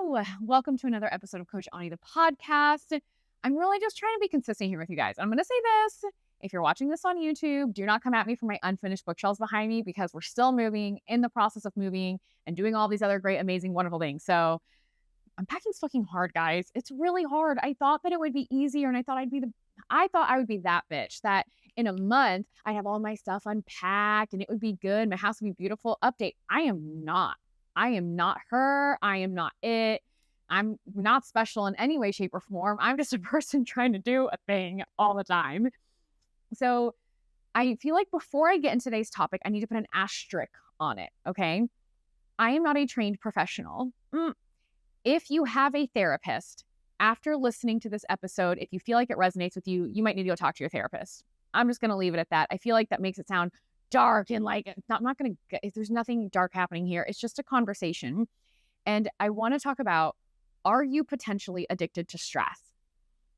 Hello. Welcome to another episode of Coach Ani, the podcast. I'm really just trying to be consistent here with you guys. I'm going to say this. If you're watching this on YouTube, do not come at me for my unfinished bookshelves behind me because we're still moving, in the process of moving and doing all these other great, amazing, wonderful things. So unpacking's fucking hard, guys. It's really hard. I thought that it would be easier and I thought I would be that bitch that in a month I'd have all my stuff unpacked and it would be good. My house would be beautiful. Update. I am not. I am not her. I am not it. I'm not special in any way, shape, or form. I'm just a person trying to do a thing all the time. So I feel like before I get into today's topic, I need to put an asterisk on it. Okay. I am not a trained professional. If you have a therapist, after listening to this episode, if you feel like it resonates with you, you might need to go talk to your therapist. I'm just going to leave it at that. I feel like that makes it sound dark and like I'm not going to, there's nothing dark happening here. It's just a conversation. And I want to talk about, are you potentially addicted to stress?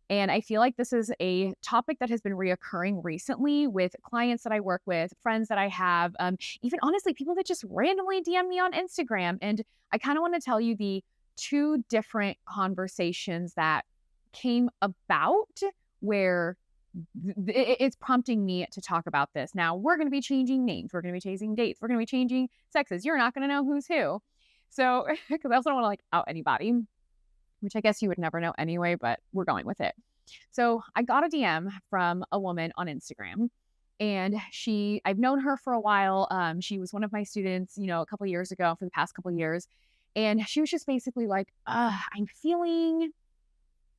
And I feel like this is a topic that has been reoccurring recently with clients that I work with, friends that I have, even honestly, people that just randomly DM me on Instagram. And I kind of want to tell you the two different conversations that came about where it's prompting me to talk about this. Now, we're going to be changing names. We're going to be changing dates. We're going to be changing sexes. You're not going to know who's who. So, because I also don't want to like out anybody, which I guess you would never know anyway, but we're going with it. So I got a DM from a woman on Instagram and I've known her for a while. She was one of my students, a couple of years ago for the past couple of years. And she was just basically like, I'm feeling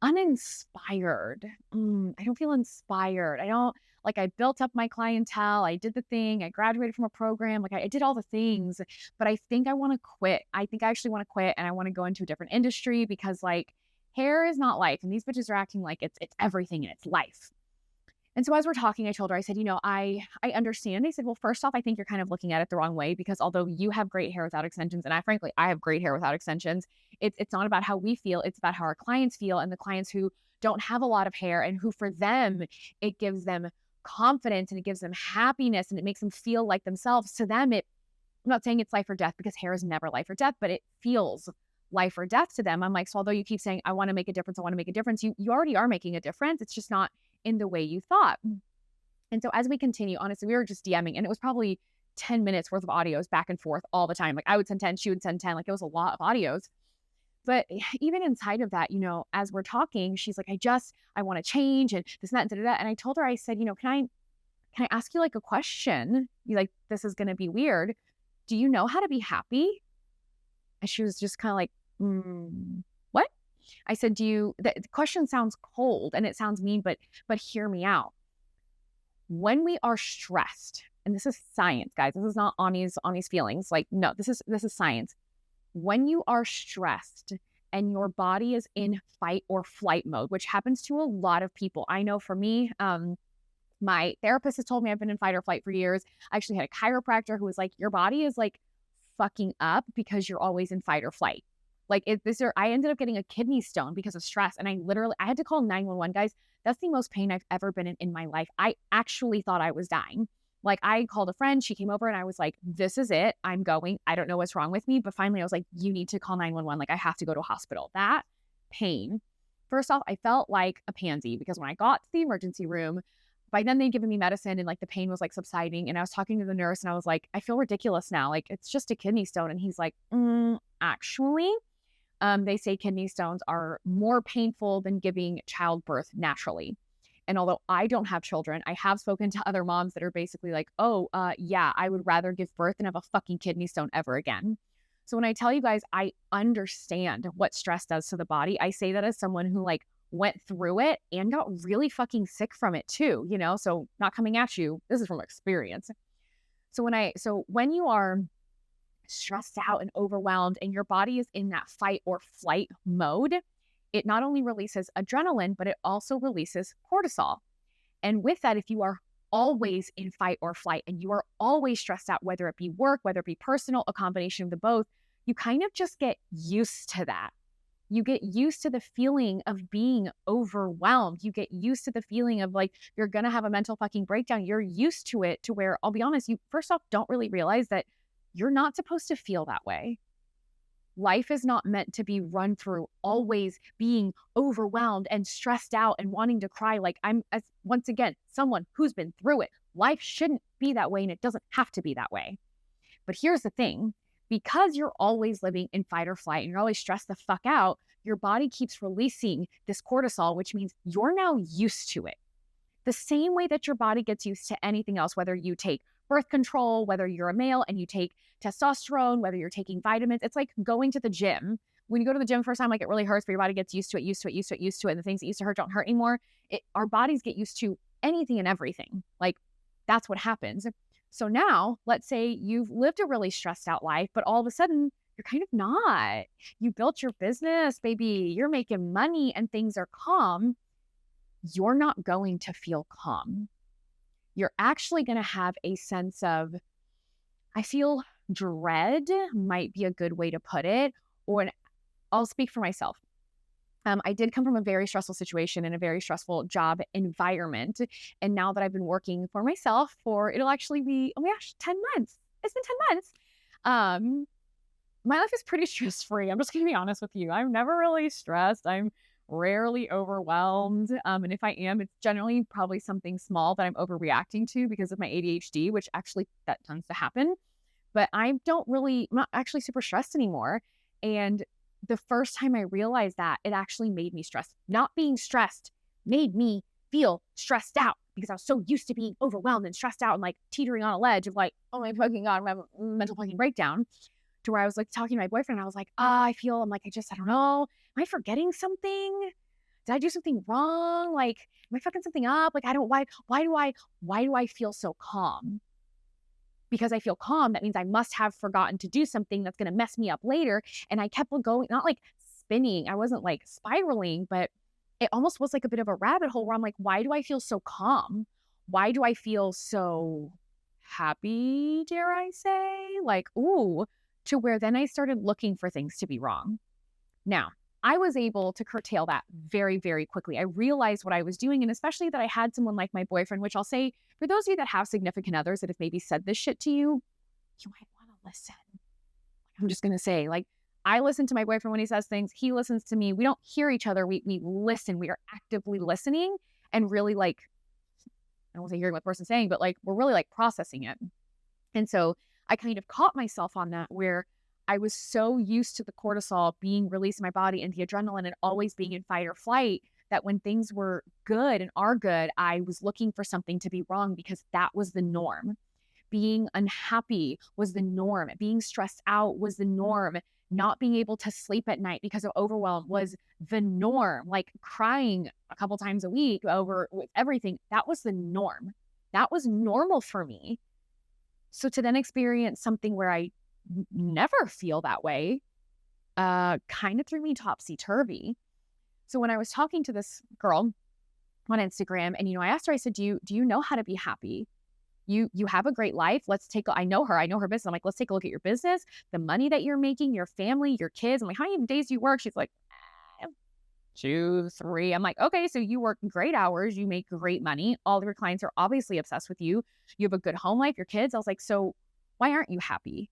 uninspired. I don't feel inspired. I built up my clientele. I did the thing. I graduated from a program. I did all the things, but I think I want to quit. I think I actually want to quit and I want to go into a different industry because hair is not life. And these bitches are acting like it's everything and it's life. And so as we're talking, I told her, I said, I understand. They said, well, first off, I think you're kind of looking at it the wrong way because although you have great hair without extensions, and I have great hair without extensions, it's not about how we feel. It's about how our clients feel and the clients who don't have a lot of hair and who for them, it gives them confidence and it gives them happiness and it makes them feel like themselves. To them, I'm not saying it's life or death because hair is never life or death, but it feels life or death to them. I'm like, so although you keep saying, I want to make a difference, you already are making a difference. It's just not in the way you thought. And so as we continue, honestly, we were just DMing and it was probably 10 minutes worth of audios back and forth all the time. I would send 10, she would send 10, it was a lot of audios. But even inside of that, as we're talking, she's like, I want to change and this and that, and da, da, da. And I told her, I said, can I ask you a question? This is going to be weird. Do you know how to be happy? And she was just kind of like, what? I said, the question sounds cold and it sounds mean, but hear me out. When we are stressed, and this is science, guys, this is not Ani's feelings. No, this is science. When you are stressed and your body is in fight or flight mode, which happens to a lot of people. I know for me, my therapist has told me I've been in fight or flight for years. I actually had a chiropractor who was like, your body is fucking up because you're always in fight or flight. I ended up getting a kidney stone because of stress. And I had to call 911, guys. That's the most pain I've ever been in my life. I actually thought I was dying. I called a friend, she came over and I was like, this is it. I'm going. I don't know what's wrong with me. But finally I was like, you need to call 911. I have to go to a hospital. That pain. First off, I felt like a pansy because when I got to the emergency room, by then they'd given me medicine and the pain was subsiding. And I was talking to the nurse and I was like, I feel ridiculous now. It's just a kidney stone. And he's like, actually, they say kidney stones are more painful than giving childbirth naturally. And although I don't have children, I have spoken to other moms that are basically like, yeah, I would rather give birth than have a fucking kidney stone ever again. So when I tell you guys, I understand what stress does to the body. I say that as someone who went through it and got really fucking sick from it too, so not coming at you. This is from experience. So when you are stressed out and overwhelmed and your body is in that fight or flight mode, it not only releases adrenaline, but it also releases cortisol. And with that, if you are always in fight or flight and you are always stressed out, whether it be work, whether it be personal, a combination of the both, you kind of just get used to that. You get used to the feeling of being overwhelmed. You get used to the feeling of you're going to have a mental fucking breakdown. You're used to it to where, I'll be honest, you first off don't really realize that you're not supposed to feel that way. Life is not meant to be run through always being overwhelmed and stressed out and wanting to cry. Like I'm, as once again, someone who's been through it. Life shouldn't be that way and it doesn't have to be that way. But here's the thing, because you're always living in fight or flight and you're always stressed the fuck out, your body keeps releasing this cortisol, which means you're now used to it. The same way that your body gets used to anything else, whether you take birth control, whether you're a male and you take testosterone, whether you're taking vitamins, it's like going to the gym. When you go to the gym first time, like it really hurts, but your body gets used to it, used to it, used to it, used to it. And the things that used to hurt don't hurt anymore. Our bodies get used to anything and everything. Like that's what happens. So now, let's say you've lived a really stressed out life, but all of a sudden you're kind of not. You built your business, baby. You're making money and things are calm. You're not going to feel calm. You're actually going to have a sense of, I feel dread might be a good way to put it, or I'll speak for myself. I did come from a very stressful situation and a very stressful job environment. And now that I've been working for myself it'll actually be, oh my gosh, 10 months. It's been 10 months. My life is pretty stress-free. I'm just going to be honest with you. I'm never really stressed. I'm rarely overwhelmed. And if I am, it's generally probably something small that I'm overreacting to because of my ADHD, which actually that tends to happen. But I'm not actually super stressed anymore. And the first time I realized that, it actually made me stressed. Not being stressed made me feel stressed out because I was so used to being overwhelmed and stressed out and like teetering on a ledge of like, oh my fucking God, I'm having a mental fucking breakdown, to where I was like talking to my boyfriend. And I was like, I don't know. Am I forgetting something? Did I do something wrong? Like, am I fucking something up? Like, why do I feel so calm? Because I feel calm, that means I must have forgotten to do something that's going to mess me up later. And I kept on going, not like spinning. I wasn't like spiraling, but it almost was like a bit of a rabbit hole where I'm like, why do I feel so calm? Why do I feel so happy, dare I say? Like, ooh, to where then I started looking for things to be wrong. Now, I was able to curtail that very, very quickly. I realized what I was doing, and especially that I had someone like my boyfriend, which I'll say, for those of you that have significant others that have maybe said this shit to you, you might want to listen. I'm just going to say, like, I listen to my boyfriend when he says things. He listens to me. We don't hear each other. We listen. We are actively listening and really like, I don't want to say hearing what the person's saying, but like, we're really like processing it. And so I kind of caught myself on that where I was so used to the cortisol being released in my body and the adrenaline and always being in fight or flight that when things were good and are good, I was looking for something to be wrong because that was the norm. Being unhappy was the norm. Being stressed out was the norm. Not being able to sleep at night because of overwhelm was the norm. Like crying a couple times a week over with everything, that was the norm. That was normal for me. So to then experience something where I never feel that way, kind of threw me topsy-turvy. So when I was talking to this girl on Instagram, and I asked her, I said, do you know how to be happy? You have a great life. I know her business. I'm like, let's take a look at your business, the money that you're making, your family, your kids. I'm like, how many days do you work? She's like, 2, 3. I'm like, okay, so you work great hours, you make great money. All of your clients are obviously obsessed with you. You have a good home life, your kids. I was like, so why aren't you happy?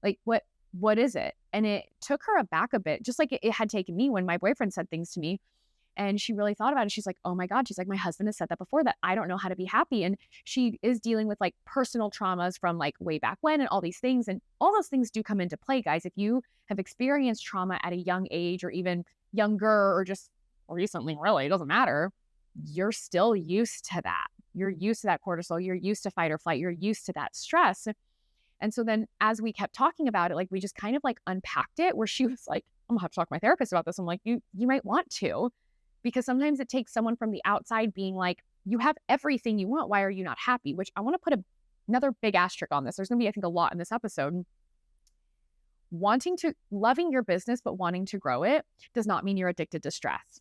Like, what is it? And it took her aback a bit, just like it had taken me when my boyfriend said things to me. And she really thought about it. She's like, oh my God. She's like, my husband has said that before, that I don't know how to be happy. And she is dealing with like personal traumas from like way back when and all these things. And all those things do come into play, guys. If you have experienced trauma at a young age or even younger or just recently, really, it doesn't matter. You're still used to that. You're used to that cortisol. You're used to fight or flight. You're used to that stress. And so then as we kept talking about it, like we just kind of like unpacked it, where she was like, I'm gonna have to talk to my therapist about this. I'm like, you might want to, because sometimes it takes someone from the outside being like, you have everything you want. Why are you not happy? Which I want to put another big asterisk on this. There's going to be, I think, a lot in this episode. Loving your business, but wanting to grow it does not mean you're addicted to stress.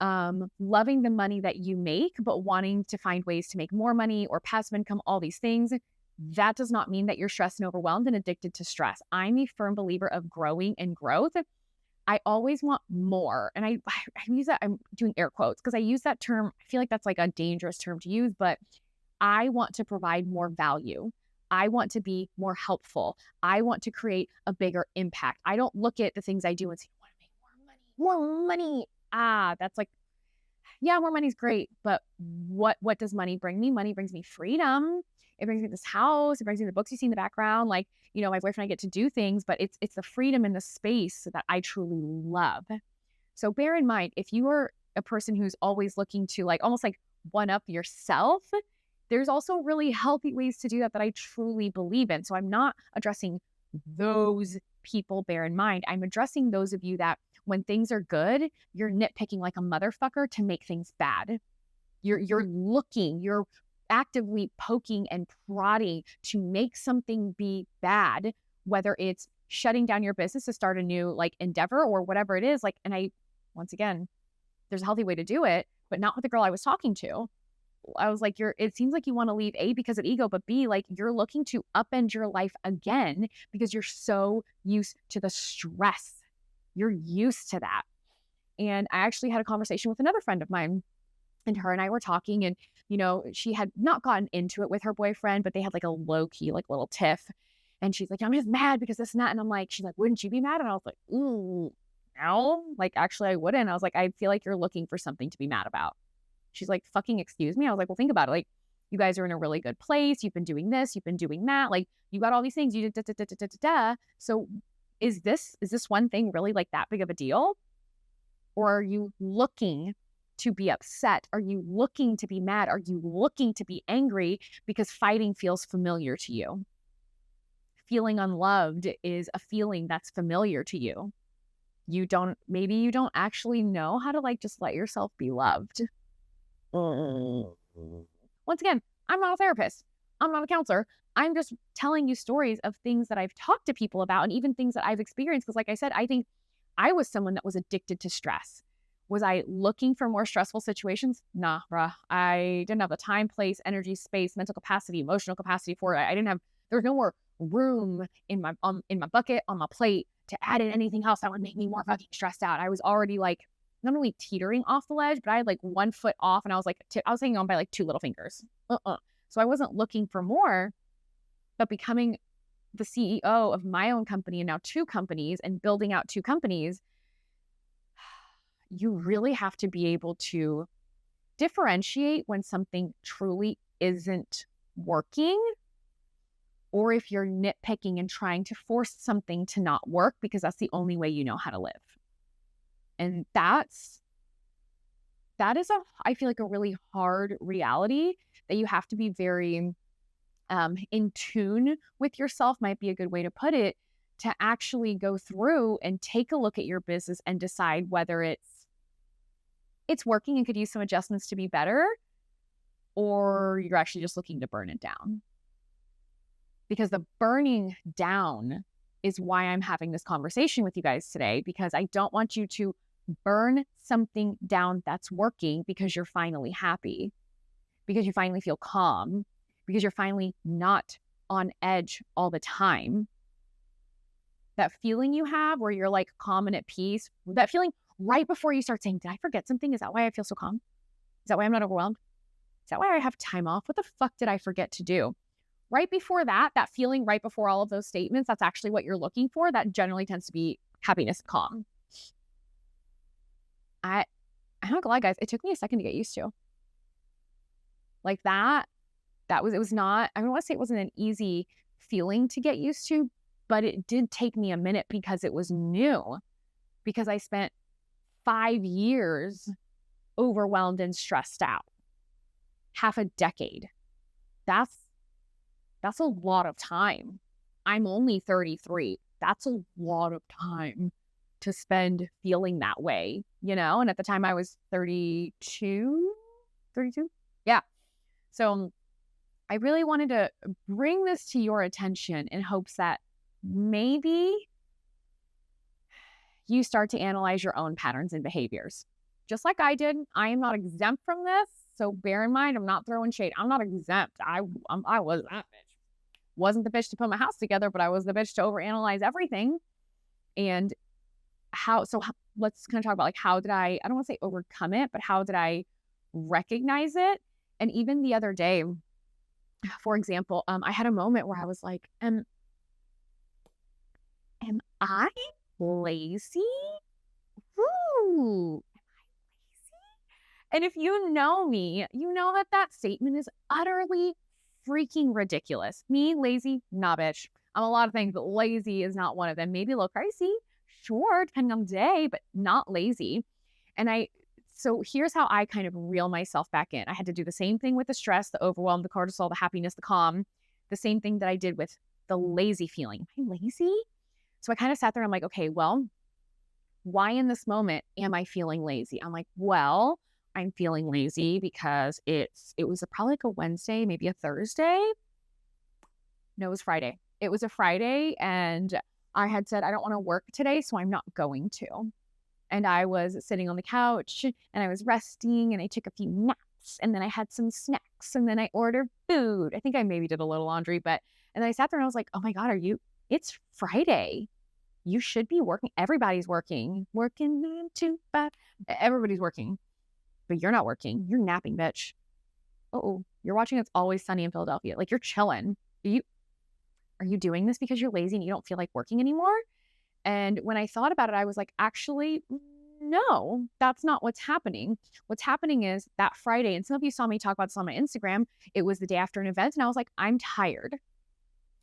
Loving the money that you make, but wanting to find ways to make more money or passive income, all these things, that does not mean that you're stressed and overwhelmed and addicted to stress. I'm a firm believer of growing and growth. I always want more. And I use that, I'm doing air quotes because I use that term. I feel like that's like a dangerous term to use, but I want to provide more value. I want to be more helpful. I want to create a bigger impact. I don't look at the things I do and say, I want to make more money, more money. That's like, yeah, more money's great, but what does money bring me? Money brings me freedom. It brings me this house. It brings me the books you see in the background. Like, my boyfriend and I get to do things, but it's the freedom and the space that I truly love. So bear in mind, if you are a person who's always looking to like almost like one up yourself, there's also really healthy ways to do that I truly believe in. So I'm not addressing those people, bear in mind. I'm addressing those of you that when things are good, you're nitpicking like a motherfucker to make things bad. You're actively poking and prodding to make something be bad, whether it's shutting down your business to start a new like endeavor or whatever it is. Like, and once again, there's a healthy way to do it, but not with the girl I was talking to. I was like, it seems like you want to leave A because of ego, but B, like you're looking to upend your life again because you're so used to the stress. You're used to that. And I actually had a conversation with another friend of mine, and her and I were talking, and, she had not gotten into it with her boyfriend, but they had like a low key, like little tiff. And she's like, I'm just mad because this and that. And I'm like, she's like, wouldn't you be mad? And I was like, ooh, no, like, actually I wouldn't. I was like, I feel like you're looking for something to be mad about. She's like, fucking excuse me. I was like, well, think about it. Like, you guys are in a really good place. You've been doing this. You've been doing that. Like, you got all these things. You did. So is this one thing really like that big of a deal? Or are you looking to be upset? Are you looking to be mad? Are you looking to be angry because fighting feels familiar to you? Feeling unloved is a feeling that's familiar to you. Maybe you don't actually know how to like just let yourself be loved. Once again, I'm not a therapist. I'm not a counselor. I'm just telling you stories of things that I've talked to people about and even things that I've experienced. Because like I said, I think I was someone that was addicted to stress. Was I looking for more stressful situations? Nah, bruh. I didn't have the time, place, energy, space, mental capacity, emotional capacity for it. There was no more room in my bucket, on my plate to add in anything else that would make me more fucking stressed out. I was already like, not only teetering off the ledge, but I had like 1 foot off, and I was like, I was hanging on by like 2 little fingers. So I wasn't looking for more, but becoming the CEO of my own company and now 2 companies and building out 2 companies, you really have to be able to differentiate when something truly isn't working, or if you're nitpicking and trying to force something to not work because that's the only way you know how to live. And that is I feel like a really hard reality that you have to be very in tune with yourself, might be a good way to put it, to actually go through and take a look at your business and decide whether it's working and could use some adjustments to be better, or you're actually just looking to burn it down. Because the burning down is why I'm having this conversation with you guys today, because I don't want you to burn something down that's working because you're finally happy, because you finally feel calm, because you're finally not on edge all the time. That feeling you have where you're like calm and at peace, that feeling right before you start saying, did I forget something? Is that why I feel so calm? Is that why I'm not overwhelmed? Is that why I have time off? What the fuck did I forget to do? Right before that feeling right before all of those statements, that's actually what you're looking for. That generally tends to be happiness and calm. I'm not gonna lie, guys, it took me a second to get used to. Like it was not, I don't want to say it wasn't an easy feeling to get used to, but it did take me a minute because it was new. Because I spent 5 years overwhelmed and stressed out. Half a decade. That's a lot of time. I'm only 33. That's a lot of time to spend feeling that way, And at the time I was 32. Yeah. So I really wanted to bring this to your attention in hopes that maybe you start to analyze your own patterns and behaviors. Just like I did. I am not exempt from this. So bear in mind, I'm not throwing shade. I'm not exempt. I was that bitch. Wasn't the bitch to put my house together, but I was the bitch to overanalyze everything. And let's kind of talk about like, how did I don't want to say overcome it, but how did I recognize it? And even the other day, For example, I had a moment where I was like, am I lazy? Ooh, and if you know me, you know that that statement is utterly freaking ridiculous. Me, lazy, nah, bitch. I'm a lot of things, but lazy is not one of them. Maybe a little crazy, sure, depending on the day, but not lazy. And so here's how I kind of reel myself back in. I had to do the same thing with the stress, the overwhelm, the cortisol, the happiness, the calm, the same thing that I did with the lazy feeling. Am I lazy? So I kind of sat there and I'm like, okay, well, why in this moment am I feeling lazy? I'm like, well, I'm feeling lazy because it was probably like a Wednesday, maybe a Thursday. No, it was Friday. It was a Friday and I had said I don't want to work today, so I'm not going to. And I was sitting on the couch and I was resting and I took a few naps and then I had some snacks and then I ordered food. I think I maybe did a little laundry, but and then I sat there and I was like, "Oh my God, it's Friday. You should be working. Everybody's working. Working 9 to 5. Everybody's working, but you're not working. You're napping, bitch. Oh, you're watching It's Always Sunny in Philadelphia. Like you're chilling. Are you doing this because you're lazy and you don't feel like working anymore?" And when I thought about it, I was like, actually, no, that's not what's happening. What's happening is that Friday, and some of you saw me talk about this on my Instagram, it was the day after an event, and I was like, I'm tired.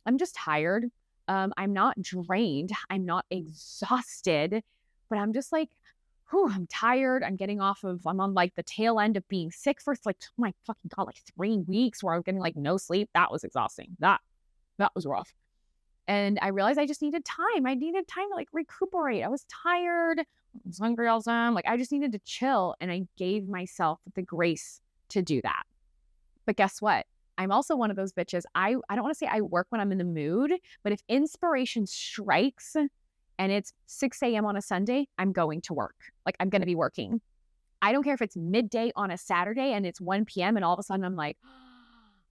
I'm just tired. I'm not drained. I'm not exhausted, but I'm just like, whew, I'm tired. I'm on like the tail end of being sick for like, oh my fucking God, like 3 weeks where I was getting like no sleep. That was exhausting. That was rough. And I realized I just needed time. I needed time to like recuperate. I was tired. I was hungry all the time. Like I just needed to chill. And I gave myself the grace to do that. But guess what? I'm also one of those bitches. I don't want to say I work when I'm in the mood, but if inspiration strikes and it's 6 a.m. on a Sunday, I'm going to work. Like I'm going to be working. I don't care if it's midday on a Saturday and it's 1 p.m. and all of a sudden I'm like,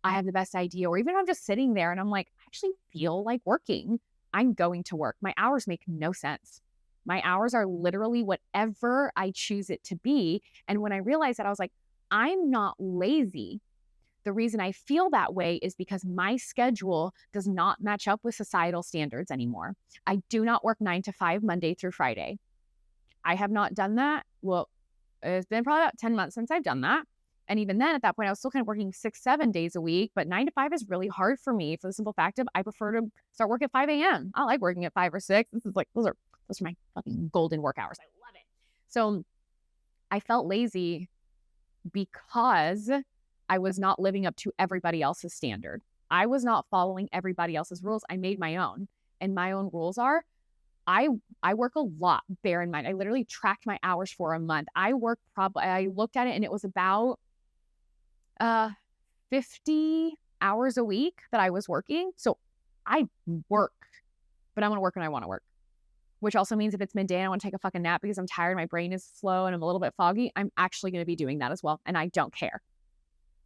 I have the best idea. Or even if I'm just sitting there and I'm like, I actually feel like working, I'm going to work. My hours make no sense. My hours are literally whatever I choose it to be. And when I realized that, I was like, I'm not lazy. The reason I feel that way is because my schedule does not match up with societal standards anymore. I do not work 9 to 5 Monday through Friday. I have not done that. Well, it's been probably about 10 months since I've done that. And even then, at that point, I was still kind of working 6, 7 days a week, but 9 to 5 is really hard for me for the simple fact of I prefer to start work at 5 a.m. I like working at 5 or 6. This is like, those are my fucking golden work hours. I love it. So I felt lazy because I was not living up to everybody else's standard. I was not following everybody else's rules. I made my own. And my own rules are I work a lot, bear in mind. I literally tracked my hours for a month. I looked at it and it was about 50 hours a week that I was working. So I work, but I'm going to work when I want to work, which also means if it's midday and I want to take a fucking nap because I'm tired, my brain is slow and I'm a little bit foggy, I'm actually going to be doing that as well. And I don't care.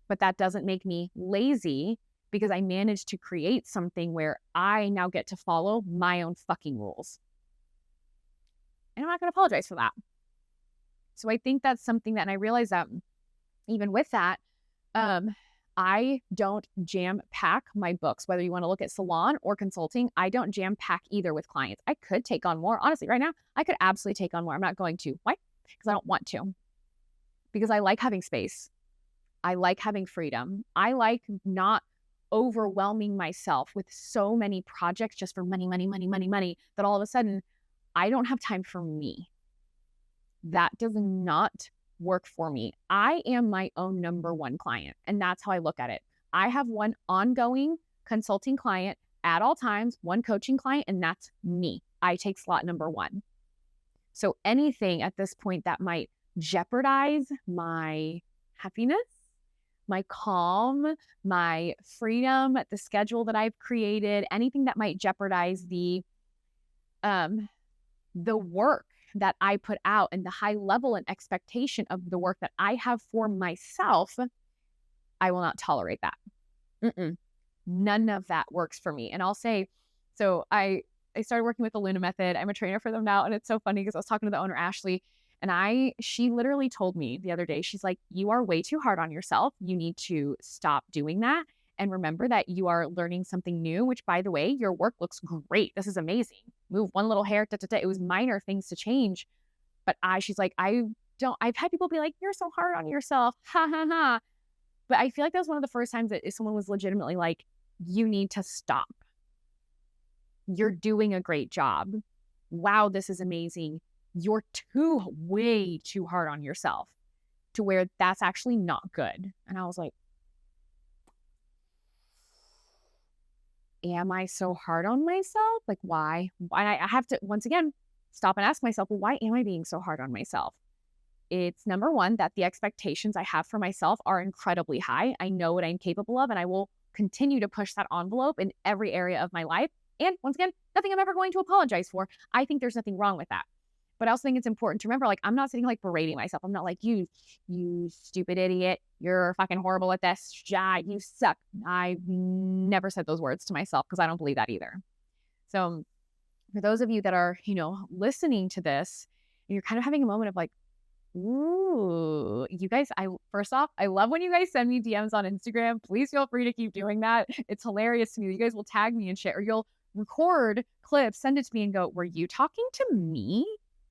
But that doesn't make me lazy because I managed to create something where I now get to follow my own fucking rules. And I'm not going to apologize for that. So I think that's something that, and I realize that even with that, I don't jam pack my books, whether you want to look at salon or consulting. I don't jam pack either with clients. I could take on more. Honestly, right now, I could absolutely take on more. I'm not going to. Why? Because I don't want to. Because I like having space. I like having freedom. I like not overwhelming myself with so many projects just for money, money, money, money, money, that all of a sudden I don't have time for me. That does not work for me. I am my own number one client, and that's how I look at it. I have one ongoing consulting client at all times, one coaching client, and that's me. I take slot number one. So anything at this point that might jeopardize my happiness, my calm, my freedom, the schedule that I've created, anything that might jeopardize the work that I put out and the high level and expectation of the work that I have for myself, I will not tolerate that. None of that works for me. And I'll say, so I started working with the Luna Method. I'm a trainer for them now. And it's so funny because I was talking to the owner, Ashley, and she literally told me the other day, she's like, you are way too hard on yourself. You need to stop doing that and remember that you are learning something new, which by the way, your work looks great. This is amazing. Move one little hair, da, da, da. It was minor things to change. But she's like, I've had people be like, you're so hard on yourself. Ha ha ha. But I feel like that was one of the first times that someone was legitimately like, you need to stop. You're doing a great job. Wow, this is amazing. You're way too hard on yourself to where that's actually not good. And I was like, am I so hard on myself? Like, why? And I have to, once again, stop and ask myself, well, why am I being so hard on myself? It's number one, that the expectations I have for myself are incredibly high. I know what I'm capable of, and I will continue to push that envelope in every area of my life. And once again, nothing I'm ever going to apologize for. I think there's nothing wrong with that. But I also think it's important to remember, like, I'm not sitting like berating myself. I'm not like, you stupid idiot. You're fucking horrible at this. Yeah, you suck. I've never said those words to myself because I don't believe that either. So for those of you that are, listening to this, and you're kind of having a moment of like, ooh, you guys, first off, I love when you guys send me DMs on Instagram. Please feel free to keep doing that. It's hilarious to me. You guys will tag me and shit, or you'll record clips, send it to me and go, were you talking to me?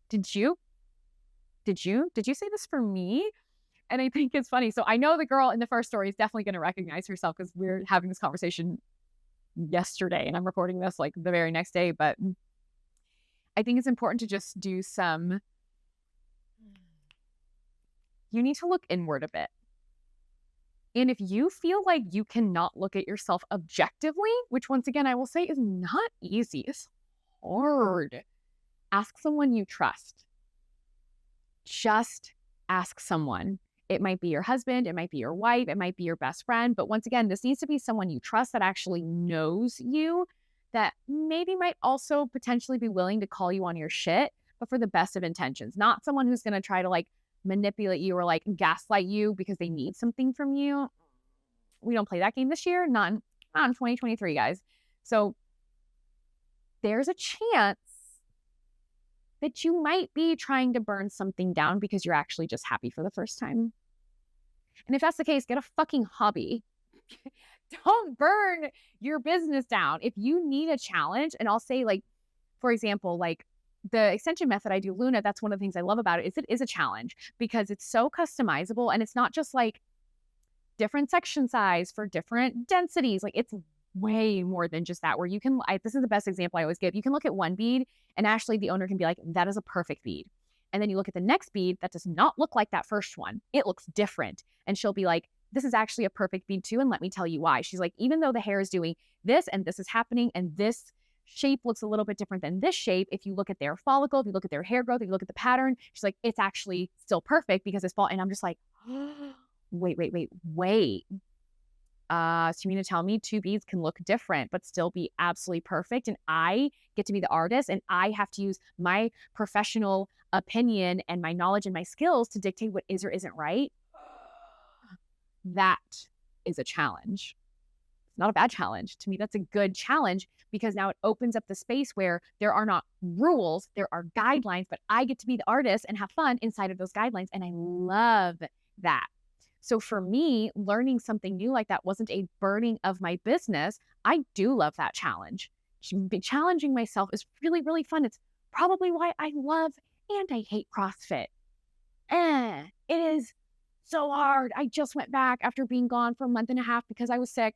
Did you say this for me? And I think it's funny. So I know the girl in the first story is definitely going to recognize herself because we're having this conversation yesterday and I'm recording this like the very next day. But I think it's important to just do you need to look inward a bit. And if you feel like you cannot look at yourself objectively, which once again, I will say is not easy, it's hard. Ask someone you trust. Just ask someone. It might be your husband, it might be your wife, it might be your best friend. But once again, this needs to be someone you trust that actually knows you, that maybe might also potentially be willing to call you on your shit, but for the best of intentions. Not someone who's going to try to like manipulate you or like gaslight you because they need something from you. We don't play that game this year. Not in 2023, guys. So there's a chance that you might be trying to burn something down because you're actually just happy for the first time. And if that's the case, get a fucking hobby. Don't burn your business down. If you need a challenge, and I'll say like, for example, like the extension method I do, Luna, that's one of the things I love about it is a challenge because it's so customizable and it's not just like different section size for different densities. Like it's way more than just that, where you can, this is the best example I always give. You can look at one bead and Ashley, the owner, can be like, that is a perfect bead. And then you look at the next bead that does not look like that first one. It looks different. And she'll be like, this is actually a perfect bead too. And let me tell you why. She's like, even though the hair is doing this and this is happening and this shape looks a little bit different than this shape, if you look at their follicle, if you look at their hair growth, if you look at the pattern, she's like, it's actually still perfect because it's fall. And I'm just like, wait. So you mean to tell me two beads can look different, but still be absolutely perfect? And I get to be the artist and I have to use my professional opinion and my knowledge and my skills to dictate what is or isn't right? That is a challenge. It's not a bad challenge. To me, that's a good challenge because now it opens up the space where there are not rules, there are guidelines, but I get to be the artist and have fun inside of those guidelines. And I love that. So for me, learning something new like that wasn't a burning of my business. I do love that challenge. Challenging myself is really, really fun. It's probably why I love and I hate CrossFit. It is so hard. I just went back after being gone for a month and a half because I was sick.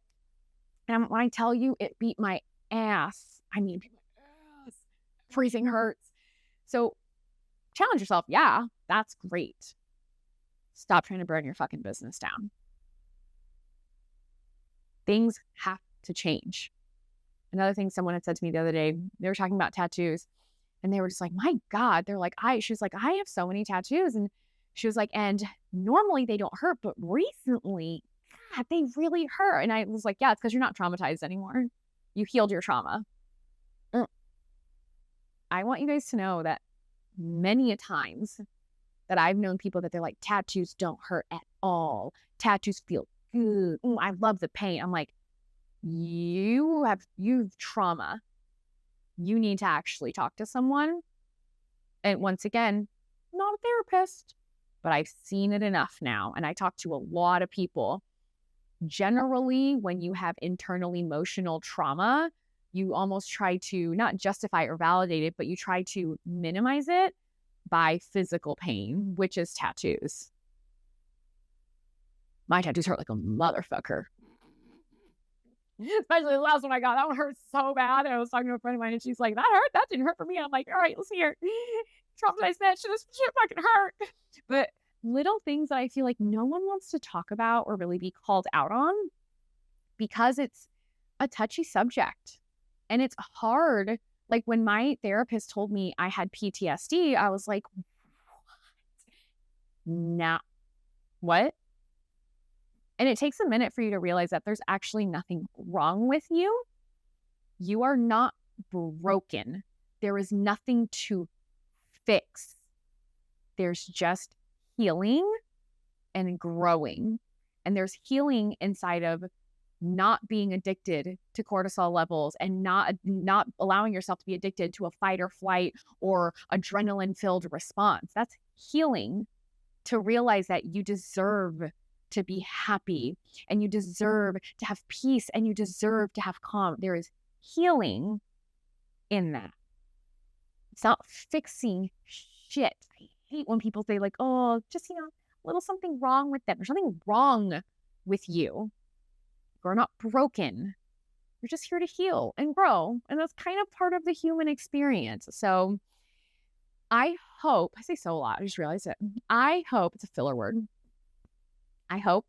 And when I tell you, it beat my ass. I mean, freezing hurts. So challenge yourself. Yeah, that's great. Stop trying to burn your fucking business down. Things have to change. Another thing someone had said to me the other day, they were talking about tattoos and they were just like, my God, she was like, I have so many tattoos. And she was like, and normally they don't hurt, but recently, God, they really hurt. And I was like, yeah, it's because you're not traumatized anymore. You healed your trauma. I want you guys to know that many a times that I've known people that they're like, tattoos don't hurt at all. Tattoos feel good. I love the pain. I'm like, you've trauma. You need to actually talk to someone. And once again, not a therapist, but I've seen it enough now. And I talk to a lot of people. generally, when you have internal emotional trauma, you almost try to not justify or validate it, but you try to minimize it by physical pain, which is tattoos. My tattoos hurt like a motherfucker. Especially the last one I got. That one hurt so bad. And I was talking to a friend of mine and she's like, that hurt? That didn't hurt for me. I'm like, all right, let's hear. Traumatized that shit fucking hurt. But little things that I feel like no one wants to talk about or really be called out on because it's a touchy subject and it's hard. Like when my therapist told me I had PTSD, I was like, nah, what? And it takes a minute for you to realize that there's actually nothing wrong with you. You are not broken. There is nothing to fix. There's just healing and growing. And there's healing inside of not being addicted to cortisol levels and not allowing yourself to be addicted to a fight or flight or adrenaline-filled response. That's healing, to realize that you deserve to be happy and you deserve to have peace and you deserve to have calm. There is healing in that. It's not fixing shit. I hate when people say like, oh, just, a little something wrong with them. There's nothing wrong with you. You're not broken. You're just here to heal and grow. And that's kind of part of the human experience. So I say so a lot. I just realized it. I hope, it's a filler word. I hope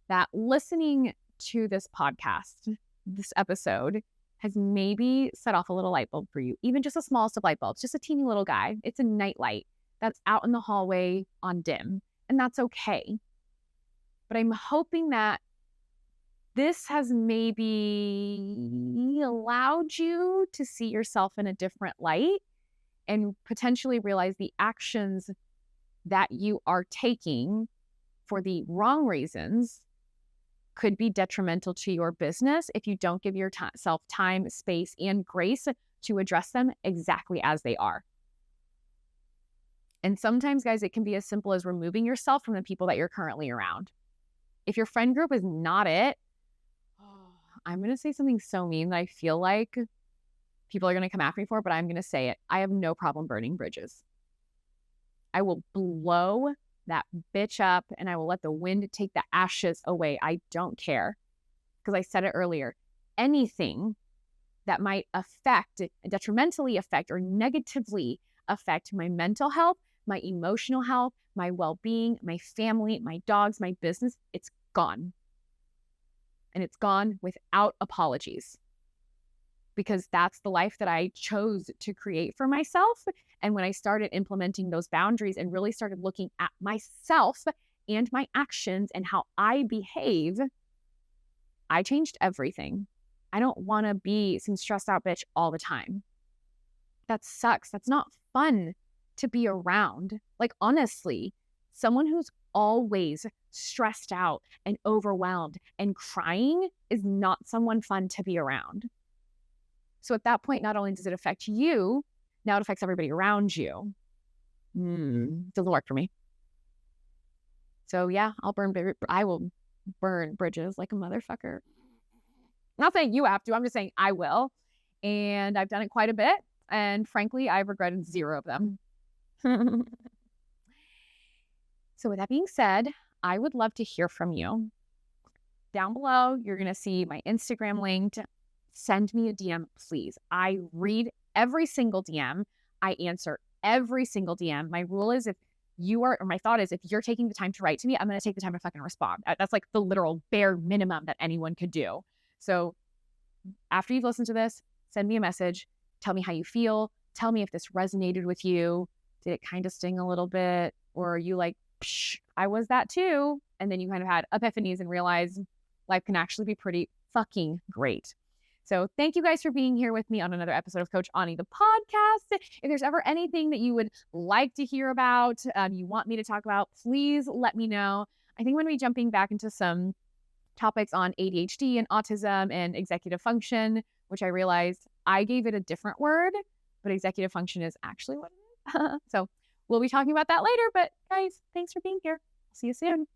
that listening to this podcast, this episode, has maybe set off a little light bulb for you, even just a small light bulb. It's just a teeny little guy. It's a night light that's out in the hallway on dim, and that's okay. But I'm hoping that this has maybe allowed you to see yourself in a different light and potentially realize the actions that you are taking for the wrong reasons could be detrimental to your business if you don't give yourself time, space, and grace to address them exactly as they are. And sometimes, guys, it can be as simple as removing yourself from the people that you're currently around. If your friend group is not it, I'm going to say something so mean that I feel like people are going to come after me for, but I'm going to say it. I have no problem burning bridges. I will blow that bitch up and I will let the wind take the ashes away. I don't care. Because I said it earlier, anything that might detrimentally affect or negatively affect my mental health, my emotional health, my well-being, my family, my dogs, my business, it's gone. And it's gone without apologies. Because that's the life that I chose to create for myself. And when I started implementing those boundaries and really started looking at myself and my actions and how I behave, I changed everything. I don't want to be some stressed out bitch all the time. That sucks. That's not fun to be around. Like, honestly, someone who's always stressed out and overwhelmed and crying is not someone fun to be around. So at that point, not only does it affect you, now it affects everybody around you. Doesn't work for me. So yeah, I will burn bridges like a motherfucker. I'm not saying you have to, I'm just saying I will. And I've done it quite a bit. And frankly, I've regretted 0 of them. So with that being said, I would love to hear from you. Down below, you're going to see my Instagram linked. Send me a DM, please. I read every single DM. I answer every single DM. My rule is my thought is if you're taking the time to write to me, I'm going to take the time to fucking respond. That's like the literal bare minimum that anyone could do. So after you've listened to this, send me a message. Tell me how you feel. Tell me if this resonated with you. Did it kind of sting a little bit? Or are you like, psh, I was that too? And then you kind of had epiphanies and realized life can actually be pretty fucking great. So thank you guys for being here with me on another episode of Coach Ani, the podcast. If there's ever anything that you would like to hear about, you want me to talk about, please let me know. I think I'm going to be jumping back into some topics on ADHD and autism and executive function, which I realized I gave it a different word, but executive function is actually what it is. So we'll be talking about that later. But guys, thanks for being here. See you soon.